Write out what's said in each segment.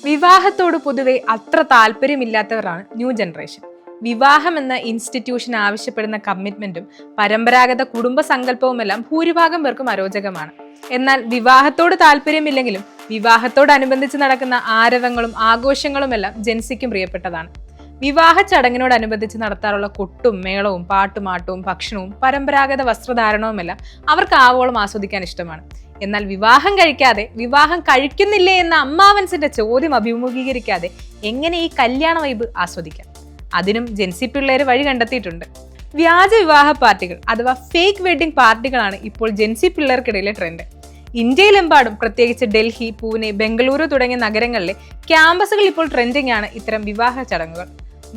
വിവാഹത്തോട് പൊതുവെ അത്ര താല്പര്യമില്ലാത്തവരാണ് new generation. വിവാഹം എന്ന ഇൻസ്റ്റിറ്റ്യൂഷൻ ആവശ്യപ്പെടുന്ന കമ്മിറ്റ്മെന്റും പരമ്പരാഗത കുടുംബ സങ്കല്പവുമെല്ലാം ഭൂരിഭാഗം പേർക്കും അരോചകമാണ്. എന്നാൽ വിവാഹത്തോട് താല്പര്യമില്ലെങ്കിലും വിവാഹത്തോടനുബന്ധിച്ച് നടക്കുന്ന ആരവങ്ങളും ആഘോഷങ്ങളുമെല്ലാം ജെൻസിക്കും പ്രിയപ്പെട്ടതാണ്. വിവാഹ ചടങ്ങിനോടനുബന്ധിച്ച് നടത്താറുള്ള കൊട്ടും മേളവും പാട്ടുമാട്ടവും ഭക്ഷണവും പരമ്പരാഗത വസ്ത്രധാരണവുമെല്ലാം അവർക്ക് ആവോളം ആസ്വദിക്കാൻ ഇഷ്ടമാണ്. എന്നാൽ വിവാഹം കഴിക്കാതെ വിവാഹം കഴിക്കുന്നില്ലേ എന്ന അമ്മാവൻസിന്റെ ചോദ്യം അഭിമുഖീകരിക്കാതെ എങ്ങനെ ഈ കല്യാണ വൈബ് ആസ്വദിക്കാം? അതിനും ജെൻസി പിള്ളേര് വഴി കണ്ടെത്തിയിട്ടുണ്ട്. വ്യാജ വിവാഹ പാർട്ടികൾ അഥവാ ഫേക്ക് വെഡിങ് പാർട്ടികളാണ് ഇപ്പോൾ ജെൻസി പിള്ളേർക്കിടയിലെ ട്രെൻഡ്. ഇന്ത്യയിലെമ്പാടും പ്രത്യേകിച്ച് ഡൽഹി, പൂനെ, ബംഗളൂരു തുടങ്ങിയ നഗരങ്ങളിലെ ക്യാമ്പസുകൾ ഇപ്പോൾ ട്രെൻഡിംഗ് ആണ് ഇത്തരം വിവാഹ ചടങ്ങുകൾ.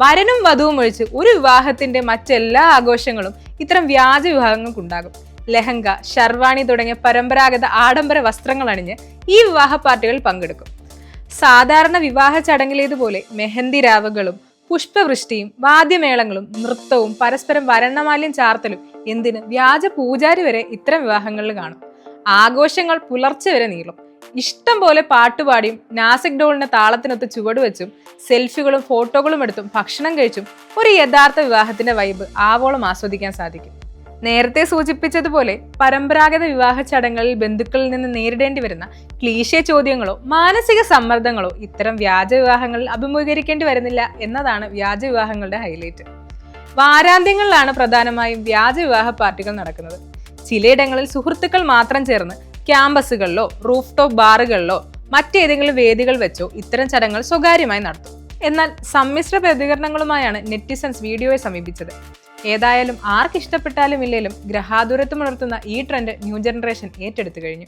വരനും വധുവും ഒഴിച്ച് ഒരു വിവാഹത്തിന്റെ മറ്റെല്ലാ ആഘോഷങ്ങളും ഇത്തരം വ്യാജ വിവാഹങ്ങൾക്കുണ്ടാകും. ലഹങ്ക, ഷർവാണി തുടങ്ങിയ പരമ്പരാഗത ആഡംബര വസ്ത്രങ്ങൾ അണിഞ്ഞ് ഈ വിവാഹ പാർട്ടികളിൽ പങ്കെടുക്കും. സാധാരണ വിവാഹ ചടങ്ങിലേതുപോലെ മെഹന്തി രാവുകളും പുഷ്പവൃഷ്ടിയും വാദ്യമേളങ്ങളും നൃത്തവും പരസ്പരം വരണമാല്യം ചാർത്തലും എന്തിന് വ്യാജ പൂജാരി വരെ ഇത്തരം വിവാഹങ്ങളിൽ കാണും. ആഘോഷങ്ങൾ പുലർച്ചെ വരെ നീളും. ഇഷ്ടം പോലെ പാട്ടുപാടിയും നാസിക് ഡോളിന്റെ താളത്തിനൊത്ത് ചുവടുവെച്ചും സെൽഫികളും ഫോട്ടോകളും എടുത്തും ഭക്ഷണം കഴിച്ചും ഒരു യഥാർത്ഥ വിവാഹത്തിന്റെ വൈബ് ആവോളം ആസ്വദിക്കാൻ സാധിക്കും. നേരത്തെ സൂചിപ്പിച്ചതുപോലെ പരമ്പരാഗത വിവാഹ ചടങ്ങുകളിൽ ബന്ധുക്കളിൽ നിന്ന് നേരിടേണ്ടി വരുന്ന ക്ലീശേ ചോദ്യങ്ങളോ മാനസിക സമ്മർദ്ദങ്ങളോ ഇത്തരം വ്യാജ വിവാഹങ്ങളിൽ അഭിമുഖീകരിക്കേണ്ടി വരുന്നില്ല എന്നതാണ് വ്യാജ വിവാഹങ്ങളുടെ ഹൈലൈറ്റ്. വാരാന്ത്യങ്ങളിലാണ് പ്രധാനമായും വ്യാജ വിവാഹ പാർട്ടികൾ നടക്കുന്നത്. ചിലയിടങ്ങളിൽ സുഹൃത്തുക്കൾ മാത്രം ചേർന്ന് ക്യാമ്പസുകളിലോ റൂഫ് ടോപ്പ് ബാറുകളിലോ മറ്റേതെങ്കിലും വേദികൾ വെച്ചോ ഇത്തരം ചടങ്ങുകൾ സ്വകാര്യമായി നടത്തും. എന്നാൽ സമ്മിശ്ര പ്രതികരണങ്ങളുമായാണ് നെറ്റിസൺസ് വീഡിയോയെ സമീപിച്ചത്. ഏതായാലും ആർക്കിഷ്ടപ്പെട്ടാലും ഇല്ലേലും ഗ്രഹാതുരത്വം ഉണർത്തുന്ന ഈ ട്രെൻഡ് ന്യൂ ജനറേഷൻ ഏറ്റെടുത്തു കഴിഞ്ഞു.